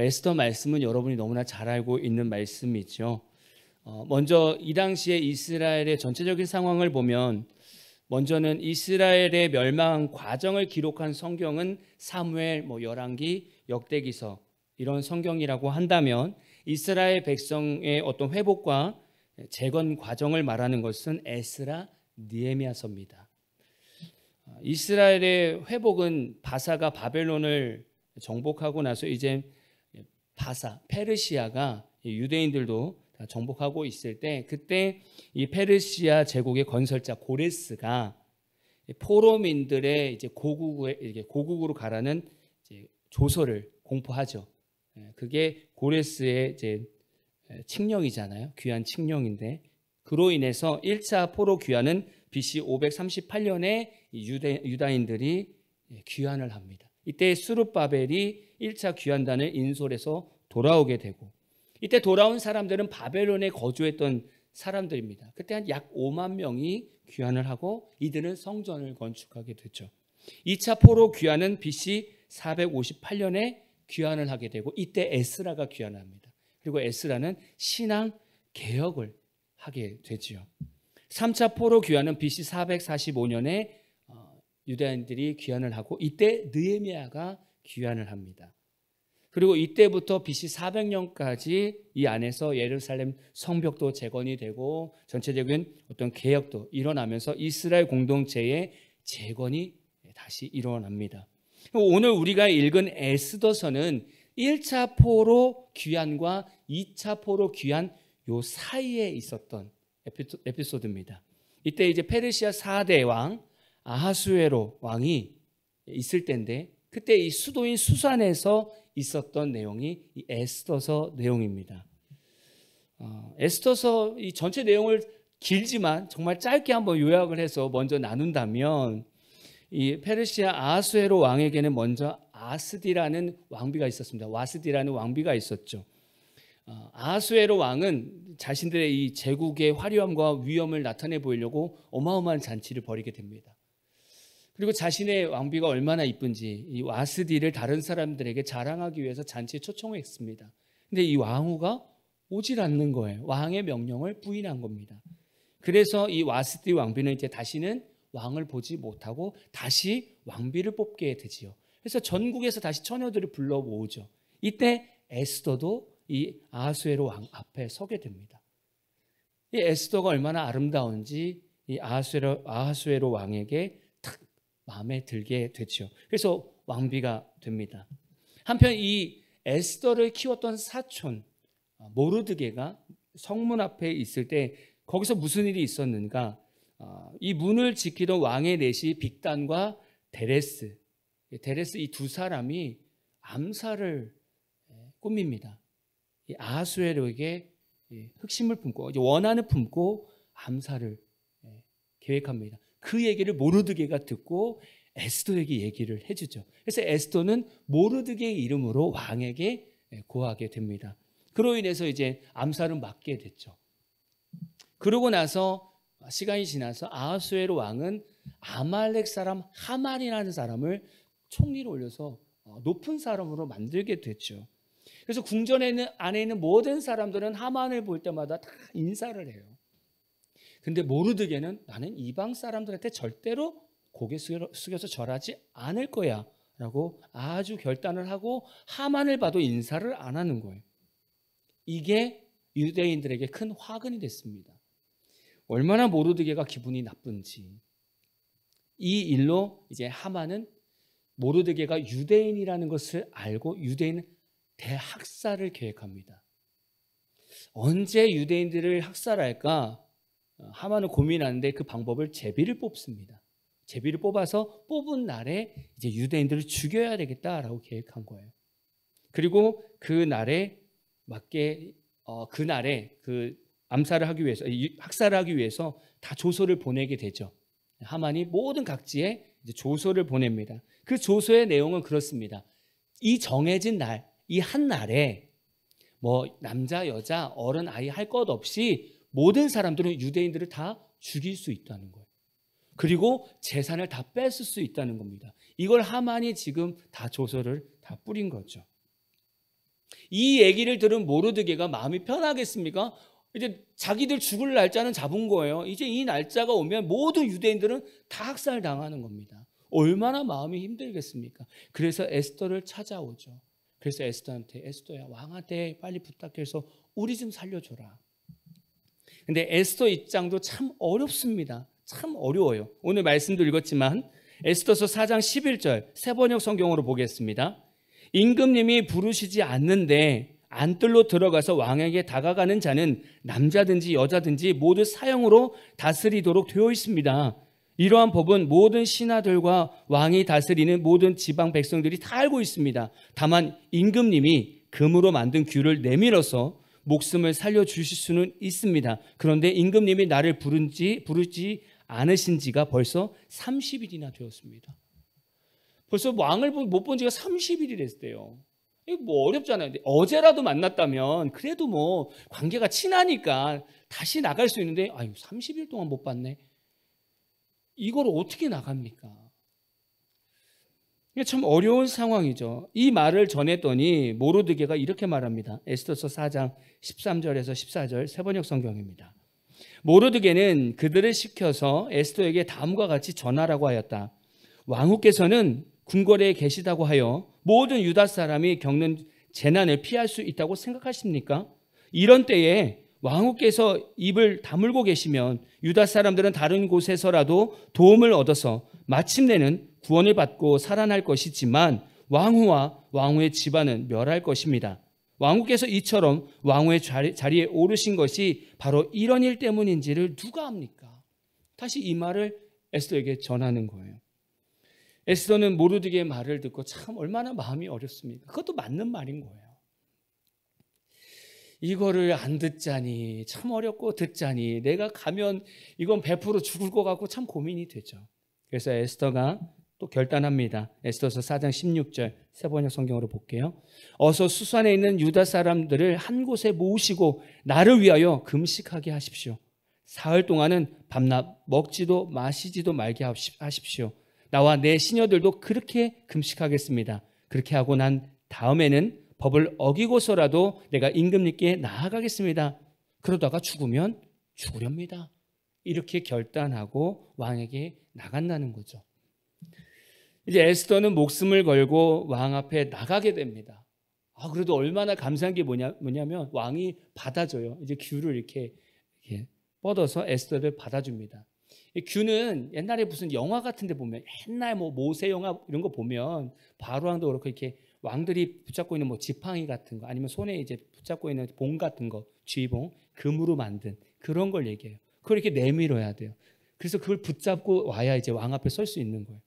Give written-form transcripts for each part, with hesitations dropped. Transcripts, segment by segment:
에스더 말씀은 여러분이 너무나 잘 알고 있는 말씀이죠. 먼저 이 당시에 이스라엘의 전체적인 상황을 보면 먼저는 이스라엘의 멸망 과정을 기록한 성경은 사무엘, 열왕기, 역대기서 이런 성경이라고 한다면 이스라엘 백성의 어떤 회복과 재건 과정을 말하는 것은 에스라, 느헤미야서입니다. 이스라엘의 회복은 바사가 바벨론을 정복하고 나서 이제 페르시아가 유대인들도 다 정복하고 있을 때 그때 이 페르시아 제국의 건설자 고레스가 포로민들의 이제 고국으로 가라는 이제 조서를 공포하죠. 그게 고레스의 이제 칙령이잖아요. 귀환 칙령인데 그로 인해서 1차 포로 귀환은 BC 538년에 유다인들이 귀환을 합니다. 이때 스룹바벨이 1차 귀환단을 인솔해서 돌아오게 되고 이때 돌아온 사람들은 바벨론에 거주했던 사람들입니다. 그때 한 약 5만 명이 귀환을 하고 이들은 성전을 건축하게 됐죠. 2차 포로 귀환은 BC 458년에 귀환을 하게 되고 이때 에스라가 귀환을 합니다. 그리고 에스라는 신앙 개혁을 하게 되지요. 3차 포로 귀환은 BC 445년에 유다인들이 귀환을 하고 이때 느헤미야가 귀환을 합니다. 그리고 이때부터 BC 400년까지 이 안에서 예루살렘 성벽도 재건이 되고 전체적인 어떤 개혁도 일어나면서 이스라엘 공동체의 재건이 다시 일어납니다. 오늘 우리가 읽은 에스더서는 1차 포로 귀환과 2차 포로 귀환 요 사이에 있었던 에피소드입니다. 이때 이제 페르시아 4대 왕 아하수에로 왕이 있을 때인데 그때 이 수도인 수산에서 있었던 내용이 이 에스더서 내용입니다. 에스더서 이 전체 내용을 길지만 정말 짧게 한번 요약을 해서 먼저 나눈다면 이 페르시아 아하수에로 왕에게는 먼저 아스디라는 왕비가 있었습니다. 와스디라는 왕비가 있었죠. 아하수에로 왕은 자신들의 이 제국의 화려함과 위엄을 나타내 보이려고 어마어마한 잔치를 벌이게 됩니다. 그리고 자신의 왕비가 얼마나 이쁜지 이 와스디를 다른 사람들에게 자랑하기 위해서 잔치에 초청했습니다. 근데 이 왕후가 오질 않는 거예요. 왕의 명령을 부인한 겁니다. 그래서 이 와스디 왕비는 이제 다시는 왕을 보지 못하고 다시 왕비를 뽑게 되지요. 그래서 전국에서 다시 처녀들을 불러 모으죠. 이때 에스더도 이 아하수에로 왕 앞에 서게 됩니다. 이 에스더가 얼마나 아름다운지 이 아하수에로 왕에게 탁 마음에 들게 되죠. 그래서 왕비가 됩니다. 한편 이 에스더를 키웠던 사촌 모르드게가 성문 앞에 있을 때 거기서 무슨 일이 있었는가? 이 문을 지키던 왕의 넷이 빅단과 데레스 이 두 사람이 암살을 꾸밉니다. 이 아하수에로에게 흑심을 품고 원한을 품고 암살을 계획합니다. 그 얘기를 모르드게가 듣고 에스더에게 얘기를 해주죠. 그래서 에스더는 모르드게의 이름으로 왕에게 고하게 됩니다. 그로 인해서 이제 암살을 막게 됐죠. 그러고 나서 시간이 지나서 아하수에로 왕은 아말렉 사람 하만이라는 사람을 총리로 올려서 높은 사람으로 만들게 됐죠. 그래서 궁전 안에 있는 모든 사람들은 하만을 볼 때마다 다 인사를 해요. 근데 모르드게는 나는 이방 사람들한테 절대로 고개 숙여서 절하지 않을 거야 라고 아주 결단을 하고 하만을 봐도 인사를 안 하는 거예요. 이게 유대인들에게 큰 화근이 됐습니다. 얼마나 모르드게가 기분이 나쁜지. 이 일로 이제 하만은 모르드게가 유대인이라는 것을 알고 유대인 대학살을 계획합니다. 언제 유대인들을 학살할까? 하만은 고민하는데 그 방법을 제비를 뽑습니다. 제비를 뽑아서 뽑은 날에 이제 유대인들을 죽여야 되겠다라고 계획한 거예요. 그리고 그 날에 맞게 그날에 그 암살을 하기 위해서 학살을 하기 위해서 다 조서를 보내게 되죠. 하만이 모든 각지에 이제 조서를 보냅니다. 그 조서의 내용은 그렇습니다. 이 정해진 날, 이 한 날에 뭐 남자, 여자, 어른, 아이 할 것 없이 모든 사람들은 유대인들을 다 죽일 수 있다는 거예요. 그리고 재산을 다 뺏을 수 있다는 겁니다. 이걸 하만이 지금 다 조서를 다 뿌린 거죠. 이 얘기를 들은 모르드게가 마음이 편하겠습니까? 이제 자기들 죽을 날짜는 잡은 거예요. 이제 이 날짜가 오면 모든 유대인들은 다 학살당하는 겁니다. 얼마나 마음이 힘들겠습니까? 그래서 에스더를 찾아오죠. 그래서 에스더한테, 에스더야, 왕한테 빨리 부탁해서 우리 좀 살려줘라. 근데 에스더 입장도 참 어렵습니다. 참 어려워요. 오늘 말씀도 읽었지만 에스더서 4장 11절 새번역 성경으로 보겠습니다. 임금님이 부르시지 않는데 안뜰로 들어가서 왕에게 다가가는 자는 남자든지 여자든지 모두 사형으로 다스리도록 되어 있습니다. 이러한 법은 모든 신하들과 왕이 다스리는 모든 지방 백성들이 다 알고 있습니다. 다만 임금님이 금으로 만든 규를 내밀어서 목숨을 살려주실 수는 있습니다. 그런데 임금님이 나를 부르지 않으신 지가 벌써 30일이나 되었습니다. 벌써 왕을 못 본 지가 30일이 됐대요. 이거 뭐 어렵잖아요. 근데 어제라도 만났다면 그래도 뭐 관계가 친하니까 다시 나갈 수 있는데 아유 30일 동안 못 봤네. 이걸 어떻게 나갑니까? 이게 참 어려운 상황이죠. 이 말을 전했더니 모르드게가 이렇게 말합니다. 에스더서 4장 13절에서 14절 새번역 성경입니다. 모르드게는 그들을 시켜서 에스더에게 다음과 같이 전하라고 하였다. 왕후께서는 궁궐에 계시다고 하여 모든 유다 사람이 겪는 재난을 피할 수 있다고 생각하십니까? 이런 때에 왕후께서 입을 다물고 계시면 유다 사람들은 다른 곳에서라도 도움을 얻어서 마침내는 구원을 받고 살아날 것이지만 왕후와 왕후의 집안은 멸할 것입니다. 왕후께서 이처럼 왕후의 자리에 오르신 것이 바로 이런 일 때문인지를 누가 압니까? 다시 이 말을 에스더에게 전하는 거예요. 에스더는 모르드게의 말을 듣고 참 얼마나 마음이 어렵습니까? 그것도 맞는 말인 거예요. 이거를 안 듣자니 참 어렵고 듣자니 내가 가면 이건 100% 죽을 것 같고 참 고민이 되죠. 그래서 에스더가 또 결단합니다. 에스더서 4장 16절 새번역 성경으로 볼게요. 어서 수산에 있는 유다 사람들을 한 곳에 모으시고 나를 위하여 금식하게 하십시오. 사흘 동안은 밤낮 먹지도 마시지도 말게 하십시오. 나와 내 시녀들도 그렇게 금식하겠습니다. 그렇게 하고 난 다음에는 법을 어기고서라도 내가 임금님께 나아가겠습니다. 그러다가 죽으면 죽으렵니다. 이렇게 결단하고 왕에게 나간다는 거죠. 이제 에스더는 목숨을 걸고 왕 앞에 나가게 됩니다. 그래도 얼마나 감사한 게 뭐냐면 왕이 받아줘요. 이제 규를 이렇게 뻗어서 에스더를 받아줍니다. 이 규는 옛날에 무슨 영화 같은 데 보면 옛날 뭐 모세 영화 이런 거 보면 바로왕도 그렇고 이렇게 왕들이 붙잡고 있는 뭐 지팡이 같은 거 아니면 손에 이제 붙잡고 있는 봉 같은 거 쥐봉 금으로 만든 그런 걸 얘기해요. 그걸 이렇게 내밀어야 돼요. 그래서 그걸 붙잡고 와야 이제 왕 앞에 설 수 있는 거예요.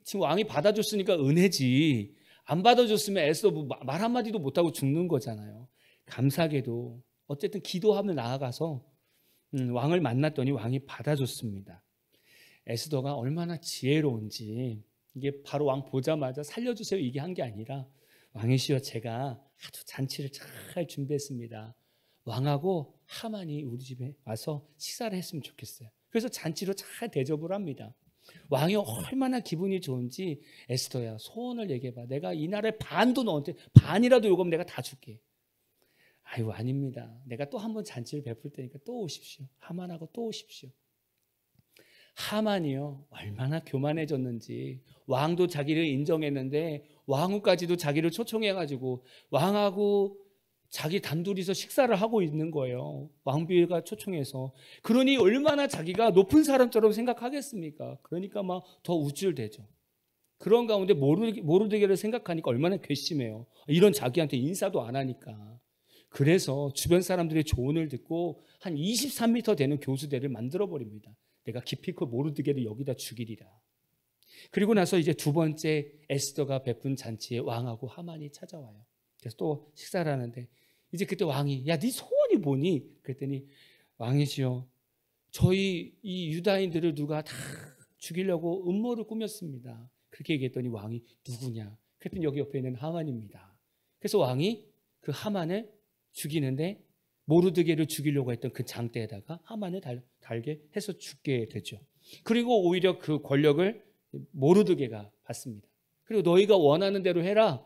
지금 왕이 받아줬으니까 은혜지 안 받아줬으면 애써 말 한마디도 못하고 죽는 거잖아요. 감사하게도 어쨌든 기도하며 나아가서 왕을 만났더니 왕이 받아줬습니다. 에스더가 얼마나 지혜로운지 이게 바로 왕 보자마자 살려주세요 이게 한 게 아니라 왕이시여 제가 아주 잔치를 잘 준비했습니다. 왕하고 하만이 우리 집에 와서 식사를 했으면 좋겠어요. 그래서 잔치로 잘 대접을 합니다. 왕이 얼마나 기분이 좋은지 에스더야 소원을 얘기해봐. 내가 이 나라의 반도 너한테 반이라도 요금 내가 다 줄게. 아유 아닙니다. 내가 또 한 번 잔치를 베풀 테니까 또 오십시오. 하만하고 또 오십시오. 하만이요 얼마나 교만해졌는지 왕도 자기를 인정했는데 왕후까지도 자기를 초청해가지고 왕하고 자기 단둘이서 식사를 하고 있는 거예요. 왕비가 초청해서. 그러니 얼마나 자기가 높은 사람처럼 생각하겠습니까? 그러니까 막 더 우쭐대죠. 그런 가운데 모르드게를 생각하니까 얼마나 괘씸해요. 이런 자기한테 인사도 안 하니까. 그래서 주변 사람들의 조언을 듣고 한 23m 되는 교수대를 만들어버립니다. 내가 기필코 모르드게를 여기다 죽이리라. 그리고 나서 이제 두 번째 에스더가 베푼 잔치에 왕하고 하만이 찾아와요. 그래서 또 식사를 하는데 이제 그때 왕이 야 네 소원이 뭐니? 그랬더니 왕이시여 저희 이 유다인들을 누가 다 죽이려고 음모를 꾸몄습니다. 그렇게 얘기했더니 왕이 누구냐? 그랬더니 여기 옆에 있는 하만입니다. 그래서 왕이 그 하만을 죽이는데 모르드게를 죽이려고 했던 그 장대에다가 하만을 달게 해서 죽게 되죠. 그리고 오히려 그 권력을 모르드게가 받습니다. 그리고 너희가 원하는 대로 해라.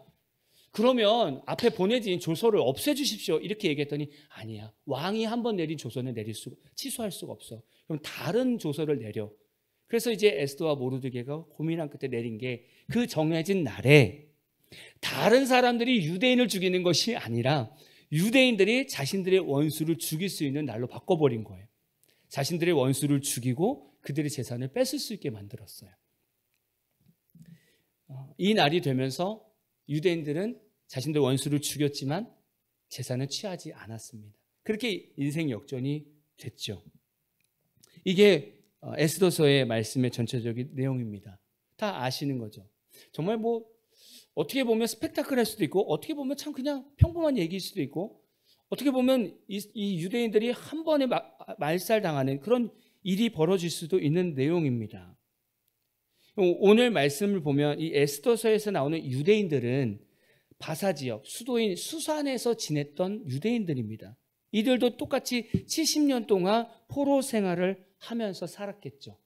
그러면 앞에 보내진 조서를 없애주십시오. 이렇게 얘기했더니 아니야. 왕이 한번 내린 조서는 취소할 수가 없어. 그럼 다른 조서를 내려. 그래서 이제 에스더와 모르드게가 고민한 끝에 내린 게 그 정해진 날에 다른 사람들이 유대인을 죽이는 것이 아니라 유대인들이 자신들의 원수를 죽일 수 있는 날로 바꿔버린 거예요. 자신들의 원수를 죽이고 그들의 재산을 뺏을 수 있게 만들었어요. 이 날이 되면서 유대인들은 자신들 원수를 죽였지만 재산은 취하지 않았습니다. 그렇게 인생 역전이 됐죠. 이게 에스더서의 말씀의 전체적인 내용입니다. 다 아시는 거죠. 정말 뭐 어떻게 보면 스펙타클할 수도 있고 어떻게 보면 참 그냥 평범한 얘기일 수도 있고 어떻게 보면 이 유대인들이 한 번에 말살당하는 그런 일이 벌어질 수도 있는 내용입니다. 오늘 말씀을 보면 이 에스더서에서 나오는 유대인들은 바사 지역 수도인 수산에서 지냈던 유대인들입니다. 이들도 똑같이 70년 동안 포로 생활을 하면서 살았겠죠.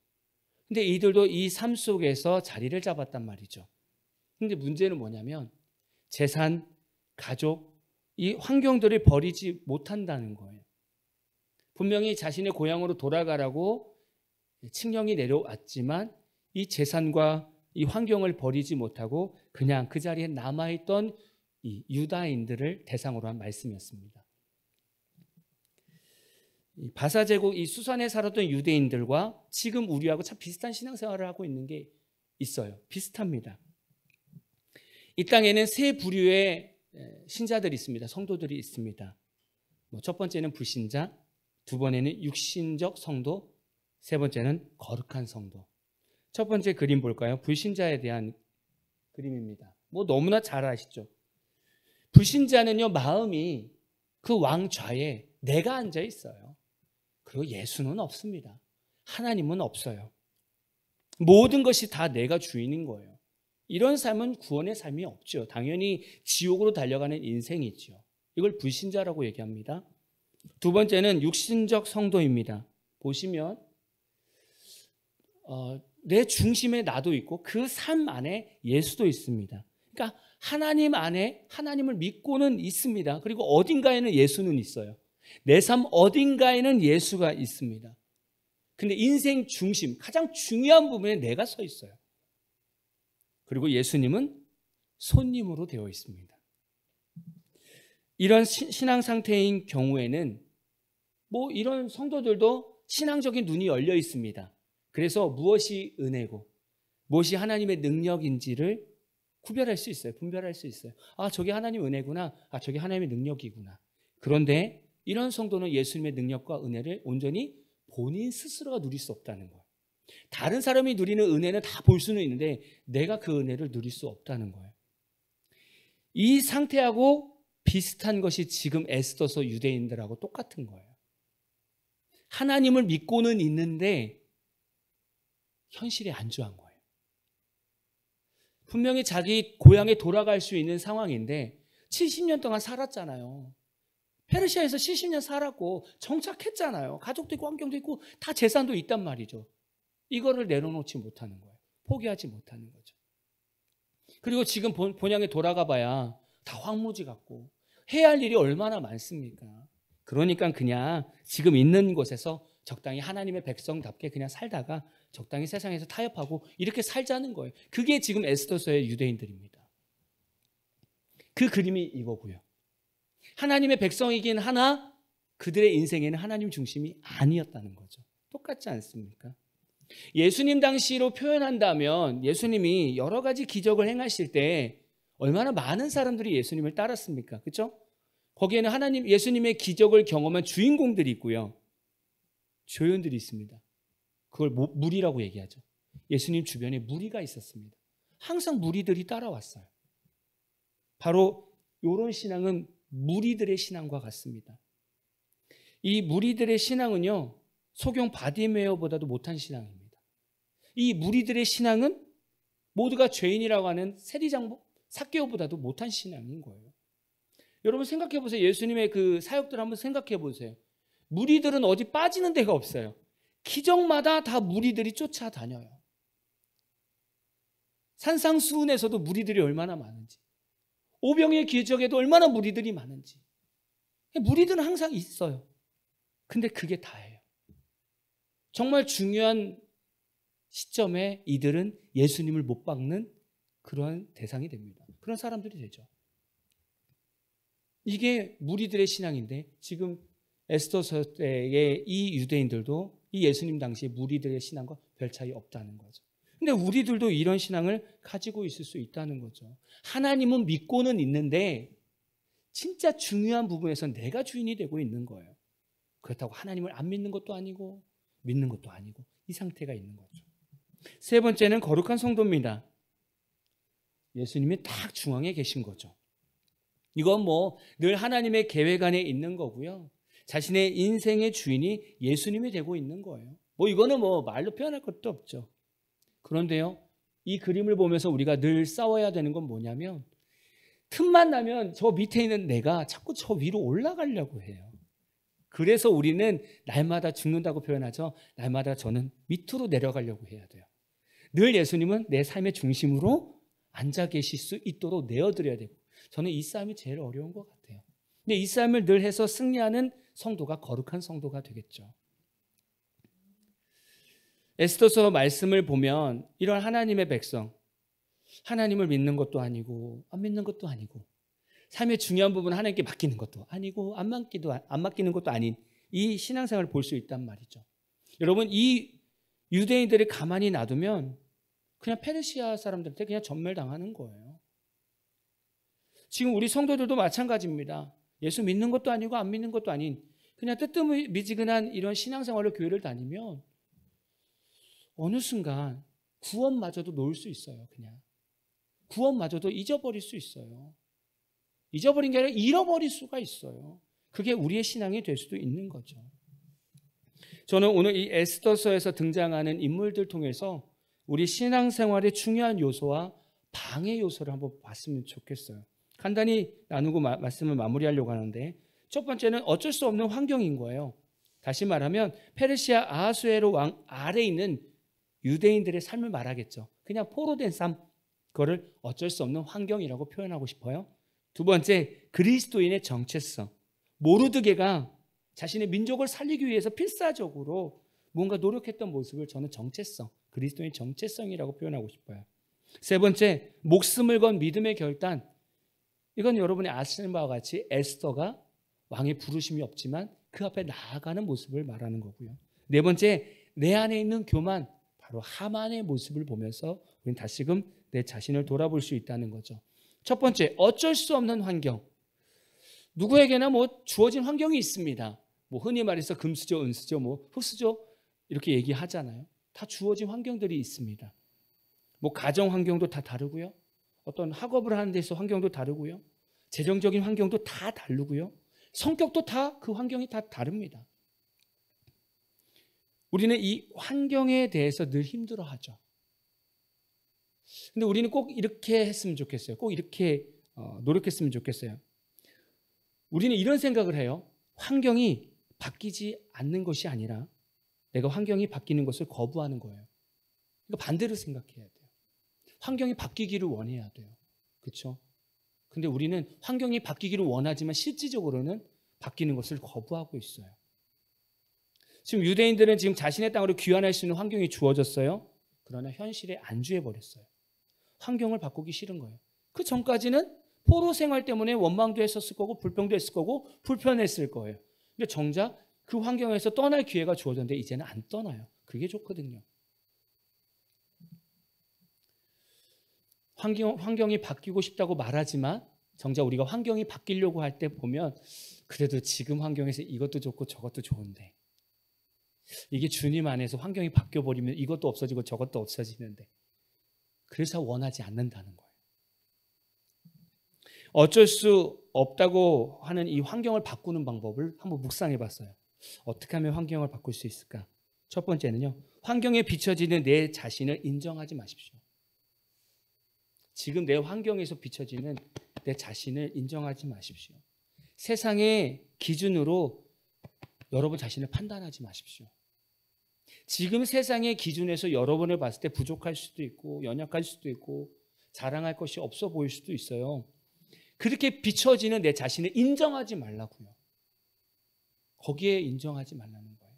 근데 이들도 이 삶 속에서 자리를 잡았단 말이죠. 근데 문제는 뭐냐면 재산, 가족, 이 환경들을 버리지 못한다는 거예요. 분명히 자신의 고향으로 돌아가라고 칙령이 내려왔지만 이 재산과 이 환경을 버리지 못하고 그냥 그 자리에 남아있던 이 유다인들을 대상으로 한 말씀이었습니다. 이 바사 제국 이 수산에 살았던 유대인들과 지금 우리하고 참 비슷한 신앙생활을 하고 있는 게 있어요. 비슷합니다. 이 땅에는 세 부류의 신자들이 있습니다. 성도들이 있습니다. 첫 번째는 불신자, 두 번째는 육신적 성도, 세 번째는 거룩한 성도. 첫 번째 그림 볼까요? 불신자에 대한 그림입니다. 뭐 너무나 잘 아시죠? 불신자는요, 마음이 그 왕좌에 내가 앉아 있어요. 그리고 예수는 없습니다. 하나님은 없어요. 모든 것이 다 내가 주인인 거예요. 이런 삶은 구원의 삶이 없죠. 당연히 지옥으로 달려가는 인생이죠. 이걸 불신자라고 얘기합니다. 두 번째는 육신적 성도입니다. 보시면 내 중심에 나도 있고 그 삶 안에 예수도 있습니다. 그러니까 하나님 안에 하나님을 믿고는 있습니다. 그리고 어딘가에는 예수는 있어요. 내 삶 어딘가에는 예수가 있습니다. 근데 인생 중심, 가장 중요한 부분에 내가 서 있어요. 그리고 예수님은 손님으로 되어 있습니다. 이런 신앙 상태인 경우에는 뭐 이런 성도들도 신앙적인 눈이 열려 있습니다. 그래서 무엇이 은혜고 무엇이 하나님의 능력인지를 구별할 수 있어요. 분별할 수 있어요. 아, 저게 하나님의 은혜구나. 아, 저게 하나님의 능력이구나. 그런데 이런 성도는 예수님의 능력과 은혜를 온전히 본인 스스로가 누릴 수 없다는 거예요. 다른 사람이 누리는 은혜는 다 볼 수는 있는데 내가 그 은혜를 누릴 수 없다는 거예요. 이 상태하고 비슷한 것이 지금 에스더서 유대인들하고 똑같은 거예요. 하나님을 믿고는 있는데 현실에 안주한 거예요. 분명히 자기 고향에 돌아갈 수 있는 상황인데 70년 동안 살았잖아요. 페르시아에서 70년 살았고 정착했잖아요. 가족도 있고 환경도 있고 다 재산도 있단 말이죠. 이거를 내려놓지 못하는 거예요. 포기하지 못하는 거죠. 그리고 지금 본향에 돌아가 봐야 다 황무지 같고 해야 할 일이 얼마나 많습니까? 그러니까 그냥 지금 있는 곳에서 적당히 하나님의 백성답게 그냥 살다가 적당히 세상에서 타협하고 이렇게 살자는 거예요. 그게 지금 에스더서의 유대인들입니다. 그 그림이 이거고요. 하나님의 백성이긴 하나 그들의 인생에는 하나님 중심이 아니었다는 거죠. 똑같지 않습니까? 예수님 당시로 표현한다면 예수님이 여러 가지 기적을 행하실 때 얼마나 많은 사람들이 예수님을 따랐습니까? 그렇죠? 거기에는 예수님의 기적을 경험한 주인공들이 있고요. 조연들이 있습니다. 그걸 무리라고 얘기하죠. 예수님 주변에 무리가 있었습니다. 항상 무리들이 따라왔어요. 바로 이런 신앙은 무리들의 신앙과 같습니다. 이 무리들의 신앙은요, 소경 바디메어보다도 못한 신앙입니다. 이 무리들의 신앙은 모두가 죄인이라고 하는 세리장보 삭개오보다도 못한 신앙인 거예요. 여러분 생각해 보세요. 예수님의 그 사역들 한번 생각해 보세요. 무리들은 어디 빠지는 데가 없어요. 기적마다 다 무리들이 쫓아다녀요. 산상수훈에서도 무리들이 얼마나 많은지. 오병이의 기적에도 얼마나 무리들이 많은지. 무리들은 항상 있어요. 근데 그게 다예요. 정말 중요한 시점에 이들은 예수님을 못 박는 그런 대상이 됩니다. 그런 사람들이 되죠. 이게 무리들의 신앙인데 지금 에스더서 때의 이 유대인들도 이 예수님 당시에 무리들의 신앙과 별 차이 없다는 거죠. 근데 우리들도 이런 신앙을 가지고 있을 수 있다는 거죠. 하나님은 믿고는 있는데 진짜 중요한 부분에서 내가 주인이 되고 있는 거예요. 그렇다고 하나님을 안 믿는 것도 아니고 믿는 것도 아니고 이 상태가 있는 거죠. 세 번째는 거룩한 성도입니다. 예수님이 딱 중앙에 계신 거죠. 이건 뭐 늘 하나님의 계획 안에 있는 거고요. 자신의 인생의 주인이 예수님이 되고 있는 거예요. 뭐 이거는 뭐 말로 표현할 것도 없죠. 그런데요, 이 그림을 보면서 우리가 늘 싸워야 되는 건 뭐냐면 틈만 나면 저 밑에 있는 내가 자꾸 저 위로 올라가려고 해요. 그래서 우리는 날마다 죽는다고 표현하죠. 날마다 저는 밑으로 내려가려고 해야 돼요. 늘 예수님은 내 삶의 중심으로 앉아 계실 수 있도록 내어드려야 되고, 저는 이 싸움이 제일 어려운 것 같아요. 근데 이 싸움을 늘 해서 승리하는 성도가 거룩한 성도가 되겠죠. 에스더서 말씀을 보면 이런 하나님의 백성, 하나님을 믿는 것도 아니고 안 믿는 것도 아니고 삶의 중요한 부분을 하나님께 맡기는 것도 아니고 안 맡기는 것도 아닌 이 신앙생활을 볼 수 있단 말이죠. 여러분, 이 유대인들이 가만히 놔두면 그냥 페르시아 사람들한테 그냥 전멸당하는 거예요. 지금 우리 성도들도 마찬가지입니다. 예수 믿는 것도 아니고 안 믿는 것도 아닌 그냥 뜨뜻미지근한 이런 신앙생활로 교회를 다니면 어느 순간 구원마저도 놓을 수 있어요. 그냥 구원마저도 잊어버릴 수 있어요. 잊어버린 게 아니라 잃어버릴 수가 있어요. 그게 우리의 신앙이 될 수도 있는 거죠. 저는 오늘 이 에스더서에서 등장하는 인물들 통해서 우리 신앙생활의 중요한 요소와 방해 요소를 한번 봤으면 좋겠어요. 간단히 나누고 말씀을 마무리하려고 하는데, 첫 번째는 어쩔 수 없는 환경인 거예요. 다시 말하면 페르시아 아하수에로 왕 아래에 있는 유대인들의 삶을 말하겠죠. 그냥 포로된 삶, 그거를 어쩔 수 없는 환경이라고 표현하고 싶어요. 두 번째, 그리스도인의 정체성. 모르드게가 자신의 민족을 살리기 위해서 필사적으로 뭔가 노력했던 모습을 저는 정체성, 그리스도인의 정체성이라고 표현하고 싶어요. 세 번째, 목숨을 건 믿음의 결단. 이건 여러분이 아시는 바와 같이 에스더가 왕의 부르심이 없지만 그 앞에 나아가는 모습을 말하는 거고요. 네 번째, 내 안에 있는 교만, 바로 하만의 모습을 보면서 우리는 다시금 내 자신을 돌아볼 수 있다는 거죠. 첫 번째, 어쩔 수 없는 환경. 누구에게나 뭐 주어진 환경이 있습니다. 뭐 흔히 말해서 금수저, 은수저, 뭐 흙수저 이렇게 얘기하잖아요. 다 주어진 환경들이 있습니다. 뭐 가정 환경도 다 다르고요. 어떤 학업을 하는 데서 환경도 다르고요. 재정적인 환경도 다 다르고요. 성격도 다 그 환경이 다 다릅니다. 우리는 이 환경에 대해서 늘 힘들어하죠. 근데 우리는 꼭 이렇게 했으면 좋겠어요. 꼭 이렇게 노력했으면 좋겠어요. 우리는 이런 생각을 해요. 환경이 바뀌지 않는 것이 아니라 내가 환경이 바뀌는 것을 거부하는 거예요. 그러니까 반대로 생각해야 돼요. 환경이 바뀌기를 원해야 돼요. 그렇죠? 근데 우리는 환경이 바뀌기를 원하지만 실질적으로는 바뀌는 것을 거부하고 있어요. 지금 유대인들은 지금 자신의 땅으로 귀환할 수 있는 환경이 주어졌어요. 그러나 현실에 안주해버렸어요. 환경을 바꾸기 싫은 거예요. 그 전까지는 포로 생활 때문에 원망도 했었을 거고 불평도 했을 거고 불편했을 거예요. 근데 정작 그 환경에서 떠날 기회가 주어졌는데 이제는 안 떠나요. 그게 좋거든요. 환경이 바뀌고 싶다고 말하지만 정작 우리가 환경이 바뀌려고 할 때 보면 그래도 지금 환경에서 이것도 좋고 저것도 좋은데, 이게 주님 안에서 환경이 바뀌어버리면 이것도 없어지고 저것도 없어지는데, 그래서 원하지 않는다는 거예요. 어쩔 수 없다고 하는 이 환경을 바꾸는 방법을 한번 묵상해 봤어요. 어떻게 하면 환경을 바꿀 수 있을까? 첫 번째는요, 환경에 비춰지는 내 자신을 인정하지 마십시오. 지금 내 환경에서 비춰지는 내 자신을 인정하지 마십시오. 세상의 기준으로 여러분 자신을 판단하지 마십시오. 지금 세상의 기준에서 여러분을 봤을 때 부족할 수도 있고 연약할 수도 있고 자랑할 것이 없어 보일 수도 있어요. 그렇게 비춰지는 내 자신을 인정하지 말라고요. 거기에 인정하지 말라는 거예요.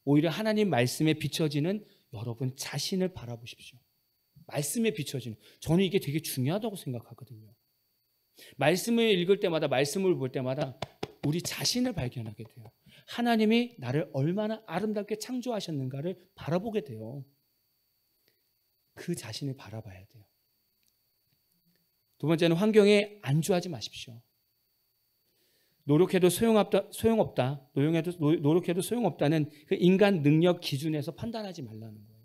오히려 하나님 말씀에 비춰지는 여러분 자신을 바라보십시오. 말씀에 비춰지는, 저는 이게 되게 중요하다고 생각하거든요. 말씀을 읽을 때마다, 말씀을 볼 때마다 우리 자신을 발견하게 돼요. 하나님이 나를 얼마나 아름답게 창조하셨는가를 바라보게 돼요. 그 자신을 바라봐야 돼요. 두 번째는 환경에 안주하지 마십시오. 노력해도 소용없다. 노력해도 소용없다는 그 인간 능력 기준에서 판단하지 말라는 거예요.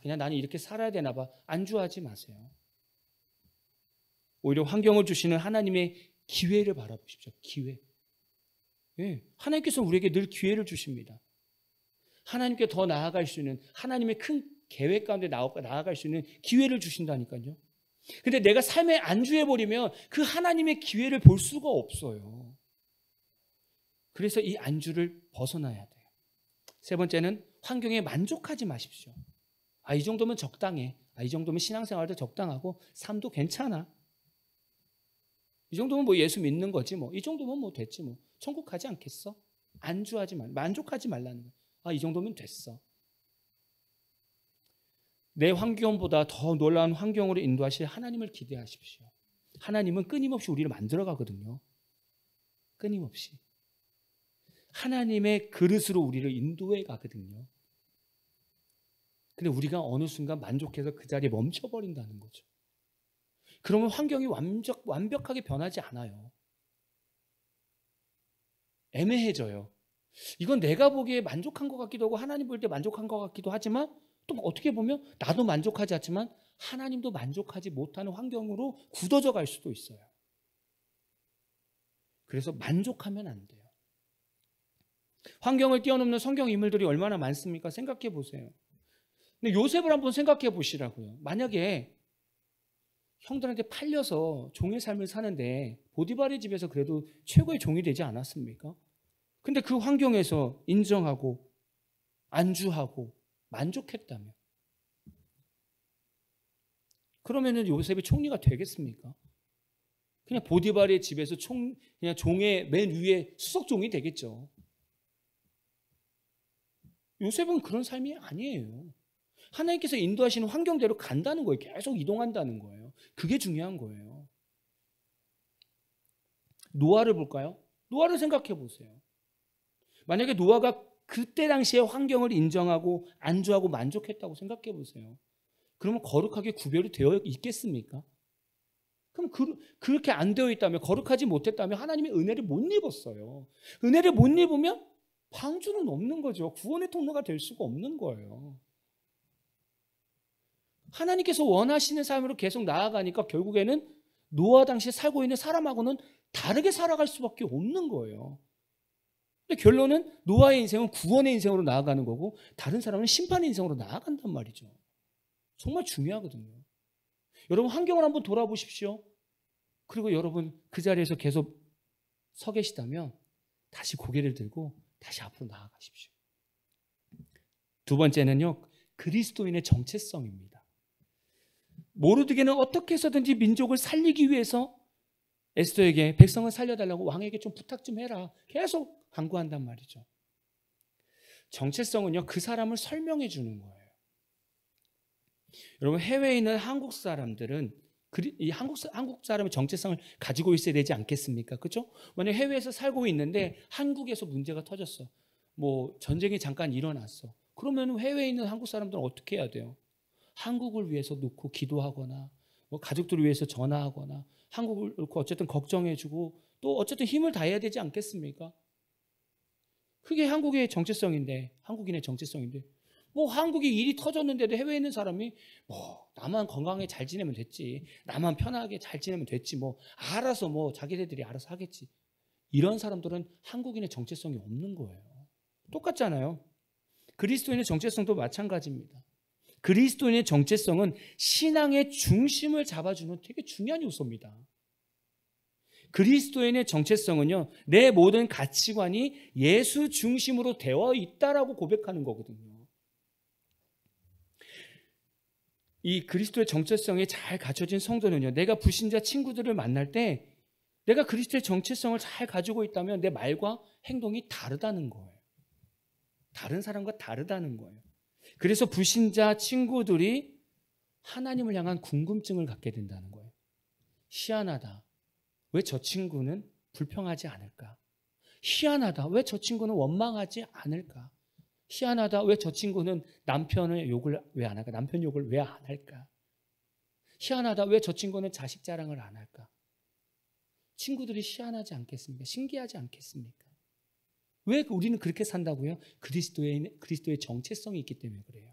그냥 나는 이렇게 살아야 되나 봐. 안주하지 마세요. 오히려 환경을 주시는 하나님의 기회를 바라보십시오. 기회. 예, 하나님께서 우리에게 늘 기회를 주십니다. 하나님께 더 나아갈 수 있는, 하나님의 큰 계획 가운데 나아갈 수 있는 기회를 주신다니까요. 근데 내가 삶에 안주해버리면 그 하나님의 기회를 볼 수가 없어요. 그래서 이 안주를 벗어나야 돼요. 세 번째는 환경에 만족하지 마십시오. 이 정도면 적당해. 이 정도면 신앙생활도 적당하고 삶도 괜찮아. 이 정도면 뭐 예수 믿는 거지 뭐. 이 정도면 뭐 됐지 뭐. 천국 가지 않겠어? 만족하지 말라는 거예요. 이 정도면 됐어. 내 환경보다 더 놀라운 환경으로 인도하실 하나님을 기대하십시오. 하나님은 끊임없이 우리를 만들어 가거든요. 끊임없이. 하나님의 그릇으로 우리를 인도해 가거든요. 근데 우리가 어느 순간 만족해서 그 자리에 멈춰버린다는 거죠. 그러면 환경이 완벽하게 변하지 않아요. 애매해져요. 이건 내가 보기에 만족한 것 같기도 하고 하나님 볼 때 만족한 것 같기도 하지만 또 어떻게 보면 나도 만족하지 않지만 하나님도 만족하지 못하는 환경으로 굳어져 갈 수도 있어요. 그래서 만족하면 안 돼요. 환경을 뛰어넘는 성경 인물들이 얼마나 많습니까? 생각해 보세요. 근데 요셉을 한번 생각해 보시라고요. 만약에 형들한테 팔려서 종의 삶을 사는데 보디발의 집에서 그래도 최고의 종이 되지 않았습니까? 근데 그 환경에서 인정하고 안주하고 만족했다면 그러면은 요셉이 총리가 되겠습니까? 그냥 보디발의 집에서 그냥 종의 맨 위에 수석종이 되겠죠. 요셉은 그런 삶이 아니에요. 하나님께서 인도하시는 환경대로 간다는 거예요. 계속 이동한다는 거예요. 그게 중요한 거예요. 노아를 볼까요? 노아를 생각해 보세요. 만약에 노아가 그때 당시의 환경을 인정하고 안주하고 만족했다고 생각해 보세요. 그러면 거룩하게 구별이 되어 있겠습니까? 그럼 그렇게 안 되어 있다면, 거룩하지 못했다면 하나님의 은혜를 못 입었어요. 은혜를 못 입으면 방주는 없는 거죠. 구원의 통로가 될 수가 없는 거예요. 하나님께서 원하시는 삶으로 계속 나아가니까 결국에는 노아 당시에 살고 있는 사람하고는 다르게 살아갈 수밖에 없는 거예요. 근데 결론은 노아의 인생은 구원의 인생으로 나아가는 거고 다른 사람은 심판의 인생으로 나아간단 말이죠. 정말 중요하거든요. 여러분 환경을 한번 돌아보십시오. 그리고 여러분 그 자리에서 계속 서 계시다면 다시 고개를 들고 다시 앞으로 나아가십시오. 두 번째는요, 그리스도인의 정체성입니다. 모르드게는 어떻게 해서든지 민족을 살리기 위해서 에스더에게 백성을 살려달라고 왕에게 좀 부탁 좀 해라 계속 간구한단 말이죠. 정체성은요, 그 사람을 설명해 주는 거예요. 여러분 해외에 있는 한국 사람들은 이 한국 사람의 정체성을 가지고 있어야 되지 않겠습니까? 그렇죠? 만약 해외에서 살고 있는데 한국에서 문제가 터졌어. 뭐 전쟁이 잠깐 일어났어. 그러면 해외에 있는 한국 사람들은 어떻게 해야 돼요? 한국을 위해서 놓고 기도하거나 뭐 가족들을 위해서 전화하거나 한국을 놓고 어쨌든 걱정해주고 또 어쨌든 힘을 다해야 되지 않겠습니까? 그게 한국의 정체성인데, 한국인의 정체성인데 뭐 한국이 일이 터졌는데도 해외에 있는 사람이 뭐 나만 건강하게 잘 지내면 됐지, 나만 편하게 잘 지내면 됐지, 뭐 알아서 뭐 자기네들이 알아서 하겠지. 이런 사람들은 한국인의 정체성이 없는 거예요. 똑같잖아요. 그리스도인의 정체성도 마찬가지입니다. 그리스도인의 정체성은 신앙의 중심을 잡아주는 되게 중요한 요소입니다. 그리스도인의 정체성은요, 내 모든 가치관이 예수 중심으로 되어 있다라고 고백하는 거거든요. 이 그리스도의 정체성이 잘 갖춰진 성도는요, 내가 불신자 친구들을 만날 때 내가 그리스도의 정체성을 잘 가지고 있다면 내 말과 행동이 다르다는 거예요. 다른 사람과 다르다는 거예요. 그래서 불신자 친구들이 하나님을 향한 궁금증을 갖게 된다는 거예요. 희한하다. 왜 저 친구는 불평하지 않을까? 희한하다. 왜 저 친구는 원망하지 않을까? 희한하다. 왜 저 친구는 남편의 욕을 왜 안 할까? 남편 욕을 왜 안 할까? 희한하다. 왜 저 친구는 자식 자랑을 안 할까? 친구들이 희한하지 않겠습니까? 신기하지 않겠습니까? 왜 우리는 그렇게 산다고요? 그리스도의 정체성이 있기 때문에 그래요.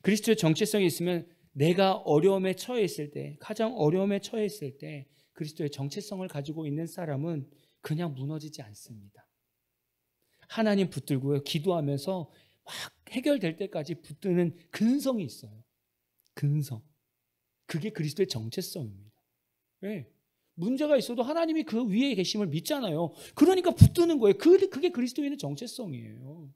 그리스도의 정체성이 있으면 내가 어려움에 처해 있을 때, 가장 어려움에 처해 있을 때 그리스도의 정체성을 가지고 있는 사람은 그냥 무너지지 않습니다. 하나님 붙들고요, 기도하면서 막 해결될 때까지 붙드는 근성이 있어요. 근성. 그게 그리스도의 정체성입니다. 네. 문제가 있어도 하나님이 그 위에 계심을 믿잖아요. 그러니까 붙드는 거예요. 그게 그리스도인의 정체성이에요.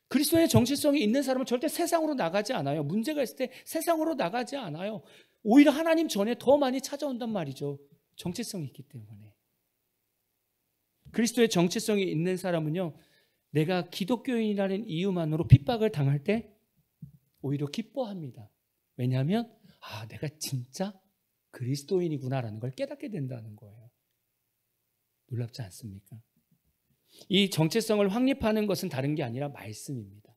그리스도의 정체성이 있는 사람은 절대 세상으로 나가지 않아요. 문제가 있을 때 세상으로 나가지 않아요. 오히려 하나님 전에 더 많이 찾아온단 말이죠. 정체성이 있기 때문에. 그리스도의 정체성이 있는 사람은요, 내가 기독교인이라는 이유만으로 핍박을 당할 때 오히려 기뻐합니다. 왜냐하면 내가 진짜 그리스도인이구나라는 걸 깨닫게 된다는 거예요. 놀랍지 않습니까? 이 정체성을 확립하는 것은 다른 게 아니라 말씀입니다.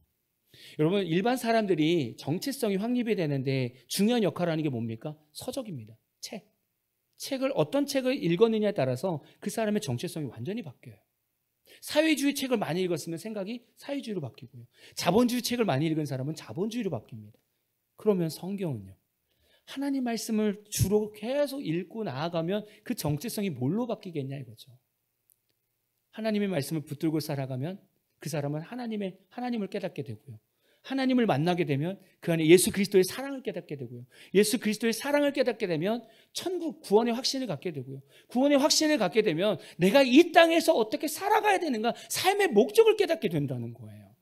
여러분, 일반 사람들이 정체성이 확립이 되는데 중요한 역할을 하는 게 뭡니까? 서적입니다. 어떤 책을 읽었느냐에 따라서 그 사람의 정체성이 완전히 바뀌어요. 사회주의 책을 많이 읽었으면 생각이 사회주의로 바뀌고요. 자본주의 책을 많이 읽은 사람은 자본주의로 바뀝니다. 그러면 성경은요, 하나님 말씀을 주로 계속 읽고 나아가면 그 정체성이 뭘로 바뀌겠냐 이거죠. 하나님의 말씀을 붙들고 살아가면 그 사람은 하나님을 깨닫게 되고요. 하나님을 만나게 되면 그 안에 예수 그리스도의 사랑을 깨닫게 되고요. 예수 그리스도의 사랑을 깨닫게 되면 천국 구원의 확신을 갖게 되고요. 구원의 확신을 갖게 되면 내가 이 땅에서 어떻게 살아가야 되는가, 삶의 목적을 깨닫게 된다는 거예요.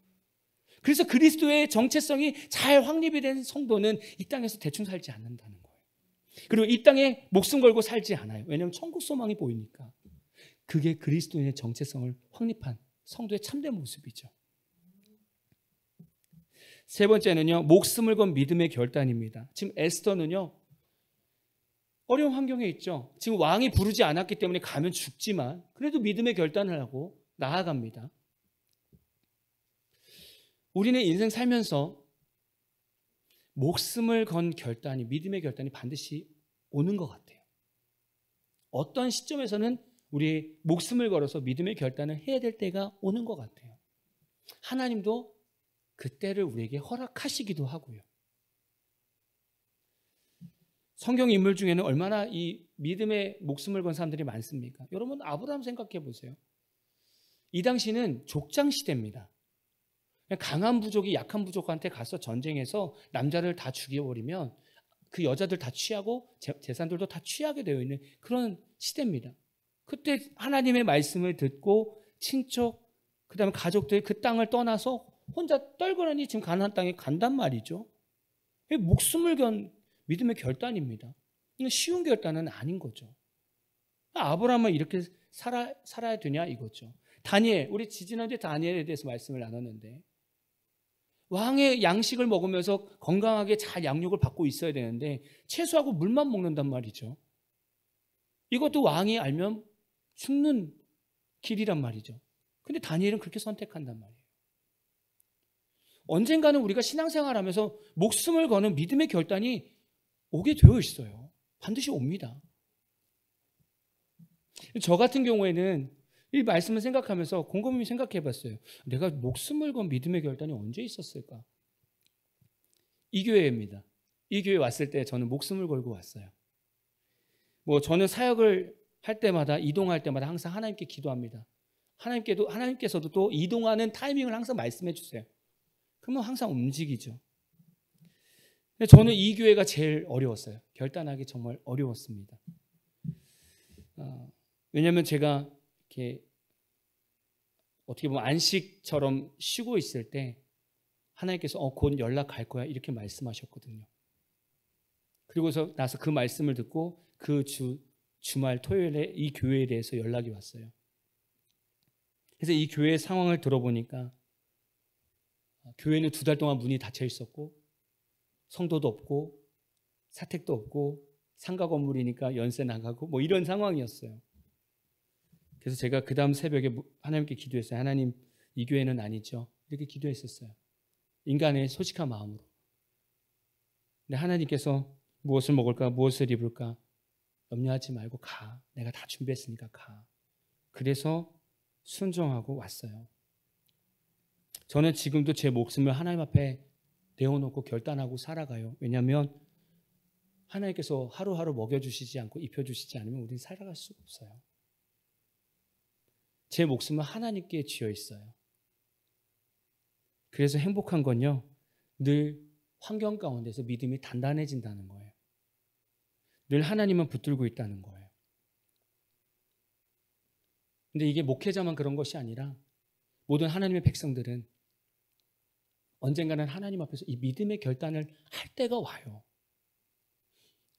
그래서 그리스도의 정체성이 잘 확립이 된 성도는 이 땅에서 대충 살지 않는다는 거예요. 그리고 이 땅에 목숨 걸고 살지 않아요. 왜냐하면 천국 소망이 보이니까. 그게 그리스도인의 정체성을 확립한 성도의 참된 모습이죠. 세 번째는요, 목숨을 건 믿음의 결단입니다. 지금 에스더는요, 어려운 환경에 있죠. 지금 왕이 부르지 않았기 때문에 가면 죽지만 그래도 믿음의 결단을 하고 나아갑니다. 우리는 인생 살면서 목숨을 건 결단이, 믿음의 결단이 반드시 오는 것 같아요. 어떤 시점에서는 우리 목숨을 걸어서 믿음의 결단을 해야 될 때가 오는 것 같아요. 하나님도 그 때를 우리에게 허락하시기도 하고요. 성경 인물 중에는 얼마나 이 믿음의 목숨을 건 사람들이 많습니까? 여러분, 아브라함 생각해 보세요. 이 당시는 족장 시대입니다. 강한 부족이 약한 부족한테 가서 전쟁해서 남자를 다 죽여버리면 그 여자들 다 취하고 재산들도 다 취하게 되어 있는 그런 시대입니다. 그때 하나님의 말씀을 듣고 친척, 그 다음에 가족들이 그 땅을 떠나서 혼자 떨거니 지금 가나안 땅에 간단 말이죠. 목숨을 건 믿음의 결단입니다. 이건 쉬운 결단은 아닌 거죠. 아브라함은 이렇게 살아야 되냐 이거죠. 다니엘, 우리 지지난주에 다니엘에 대해서 말씀을 나눴는데 왕의 양식을 먹으면서 건강하게 잘 양육을 받고 있어야 되는데 채소하고 물만 먹는단 말이죠. 이것도 왕이 알면 죽는 길이란 말이죠. 근데 다니엘은 그렇게 선택한단 말이에요. 언젠가는 우리가 신앙생활하면서 목숨을 거는 믿음의 결단이 오게 되어 있어요. 반드시 옵니다. 저 같은 경우에는 이 말씀을 생각하면서 곰곰이 생각해 봤어요. 내가 목숨을 건 믿음의 결단이 언제 있었을까? 이 교회입니다. 이 교회 왔을 때 저는 목숨을 걸고 왔어요. 저는 사역을 할 때마다, 이동할 때마다 항상 하나님께 기도합니다. 하나님께서도 또 이동하는 타이밍을 항상 말씀해 주세요. 그러면 항상 움직이죠. 근데 저는 이 교회가 제일 어려웠어요. 결단하기 정말 어려웠습니다. 왜냐하면 제가 이렇게 어떻게 보면 안식처럼 쉬고 있을 때 하나님께서 곧 연락할 거야 이렇게 말씀하셨거든요. 그리고서 나서 그 말씀을 듣고 그 주말 토요일에 이 교회에 대해서 연락이 왔어요. 그래서 이 교회의 상황을 들어보니까 교회는 2달 동안 문이 닫혀 있었고 성도도 없고 사택도 없고 상가 건물이니까 연세 나가고 뭐 이런 상황이었어요. 그래서 제가 그 다음 새벽에 하나님께 기도했어요. 하나님, 이 교회는 아니죠. 이렇게 기도했었어요. 인간의 솔직한 마음으로. 근데 하나님께서 무엇을 먹을까, 무엇을 입을까 염려하지 말고 가. 내가 다 준비했으니까 가. 그래서 순종하고 왔어요. 저는 지금도 제 목숨을 하나님 앞에 내어놓고 결단하고 살아가요. 왜냐하면 하나님께서 하루하루 먹여주시지 않고 입혀주시지 않으면 우리는 살아갈 수가 없어요. 제 목숨은 하나님께 쥐어 있어요. 그래서 행복한 건요, 늘 환경 가운데서 믿음이 단단해진다는 거예요. 늘 하나님은 붙들고 있다는 거예요. 근데 이게 목회자만 그런 것이 아니라 모든 하나님의 백성들은 언젠가는 하나님 앞에서 이 믿음의 결단을 할 때가 와요.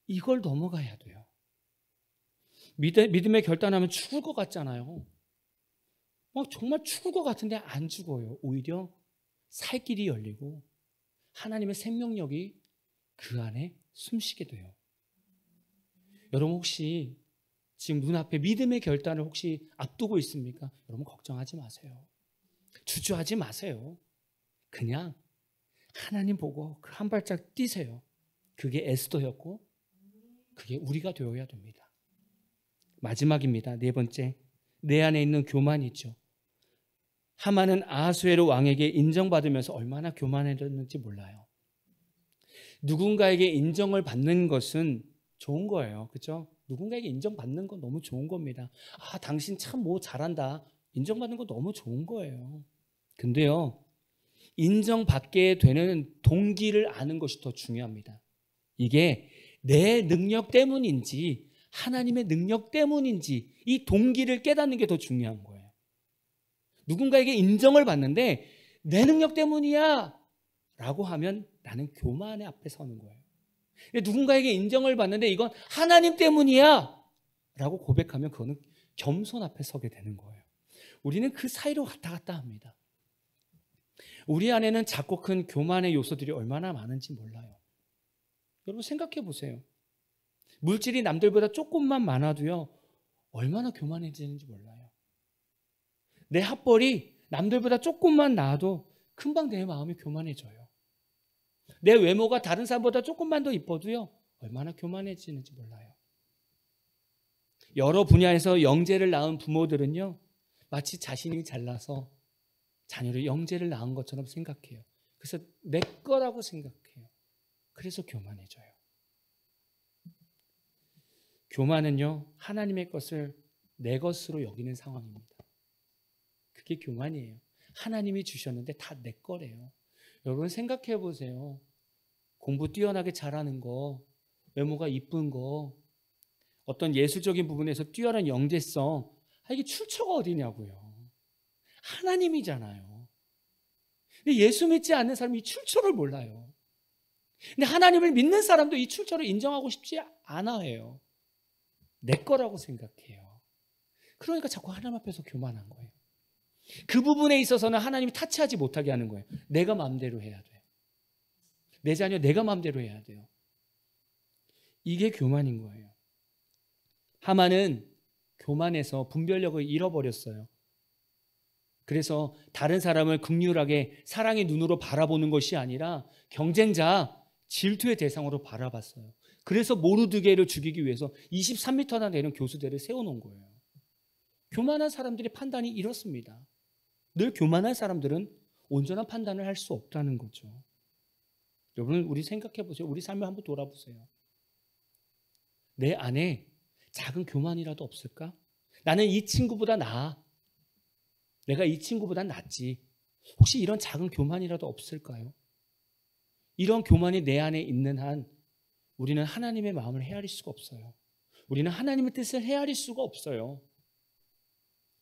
이걸 넘어가야 돼요. 믿음의 결단하면 죽을 것 같잖아요. 정말 죽을 것 같은데 안 죽어요. 오히려 살 길이 열리고 하나님의 생명력이 그 안에 숨쉬게 돼요. 여러분 혹시 지금 눈앞에 믿음의 결단을 혹시 앞두고 있습니까? 여러분 걱정하지 마세요. 주저하지 마세요. 그냥 하나님 보고 그 한 발짝 뛰세요. 그게 에스더였고 그게 우리가 되어야 됩니다. 마지막입니다. 4번째, 내 안에 있는 교만이죠. 하만은 아하수에로 왕에게 인정받으면서 얼마나 교만해졌는지 몰라요. 누군가에게 인정을 받는 것은 좋은 거예요. 그렇죠? 누군가에게 인정받는 건 너무 좋은 겁니다. 당신 참 뭐 잘한다. 인정받는 거 너무 좋은 거예요. 근데요, 인정받게 되는 동기를 아는 것이 더 중요합니다. 이게 내 능력 때문인지 하나님의 능력 때문인지 이 동기를 깨닫는 게 더 중요한 거예요. 누군가에게 인정을 받는데 내 능력 때문이야 라고 하면 나는 교만의 앞에 서는 거예요. 누군가에게 인정을 받는데 이건 하나님 때문이야 라고 고백하면 그거는 겸손 앞에 서게 되는 거예요. 우리는 그 사이로 왔다 갔다 합니다. 우리 안에는 작고 큰 교만의 요소들이 얼마나 많은지 몰라요. 여러분 생각해 보세요. 물질이 남들보다 조금만 많아도요, 얼마나 교만해지는지 몰라요. 내 핫벌이 남들보다 조금만 나아도 금방 내 마음이 교만해져요. 내 외모가 다른 사람보다 조금만 더 이뻐도요, 얼마나 교만해지는지 몰라요. 여러 분야에서 영재를 낳은 부모들은요, 마치 자신이 잘나서 자녀를 영재를 낳은 것처럼 생각해요. 그래서 내 거라고 생각해요. 그래서 교만해져요. 교만은요, 하나님의 것을 내 것으로 여기는 상황입니다. 그게 교만이에요. 하나님이 주셨는데 다 내 거래요. 여러분 생각해 보세요. 공부 뛰어나게 잘하는 거, 외모가 이쁜 거, 어떤 예술적인 부분에서 뛰어난 영재성, 이게 출처가 어디냐고요. 하나님이잖아요. 근데 예수 믿지 않는 사람이 이 출처를 몰라요. 근데 하나님을 믿는 사람도 이 출처를 인정하고 싶지 않아 해요. 내 거라고 생각해요. 그러니까 자꾸 하나님 앞에서 교만한 거예요. 그 부분에 있어서는 하나님이 타치하지 못하게 하는 거예요. 내가 마음대로 해야 돼요. 내 자녀 내가 마음대로 해야 돼요. 이게 교만인 거예요. 하만은 교만해서 분별력을 잃어버렸어요. 그래서 다른 사람을 극률하게 사랑의 눈으로 바라보는 것이 아니라 경쟁자, 질투의 대상으로 바라봤어요. 그래서 모르드게를 죽이기 위해서 23m나 되는 교수대를 세워놓은 거예요. 교만한 사람들의 판단이 이렇습니다. 늘 교만한 사람들은 온전한 판단을 할 수 없다는 거죠. 여러분 우리 생각해 보세요. 우리 삶을 한번 돌아보세요. 내 안에 작은 교만이라도 없을까? 나는 이 친구보다 나아. 내가 이 친구보다 낫지. 혹시 이런 작은 교만이라도 없을까요? 이런 교만이 내 안에 있는 한 우리는 하나님의 마음을 헤아릴 수가 없어요. 우리는 하나님의 뜻을 헤아릴 수가 없어요.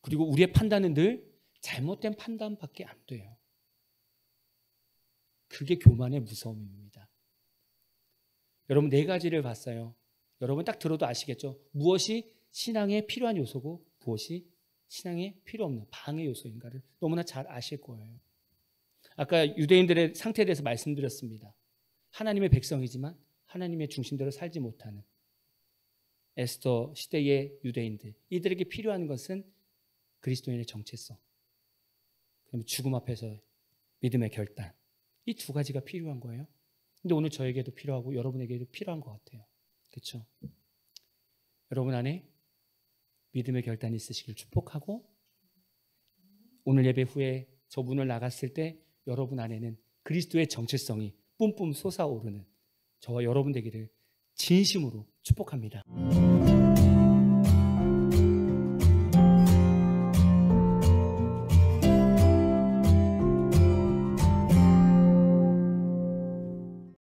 그리고 우리의 판단은 늘 잘못된 판단밖에 안 돼요. 그게 교만의 무서움입니다. 여러분, 네 가지를 봤어요. 여러분 딱 들어도 아시겠죠? 무엇이 신앙에 필요한 요소고 무엇이 신앙에 필요 없는 방해 요소인가를 너무나 잘 아실 거예요. 아까 유대인들의 상태에 대해서 말씀드렸습니다. 하나님의 백성이지만 하나님의 중심대로 살지 못하는 에스더 시대의 유대인들, 이들에게 필요한 것은 그리스도인의 정체성, 죽음 앞에서 믿음의 결단, 이 두 가지가 필요한 거예요. 근데 오늘 저에게도 필요하고 여러분에게도 필요한 것 같아요. 그렇죠? 여러분 안에 믿음의 결단이 있으시길 축복하고, 오늘 예배 후에 저 문을 나갔을 때 여러분 안에는 그리스도의 정체성이 뿜뿜 솟아오르는 저와 여러분 되기를 진심으로 축복합니다.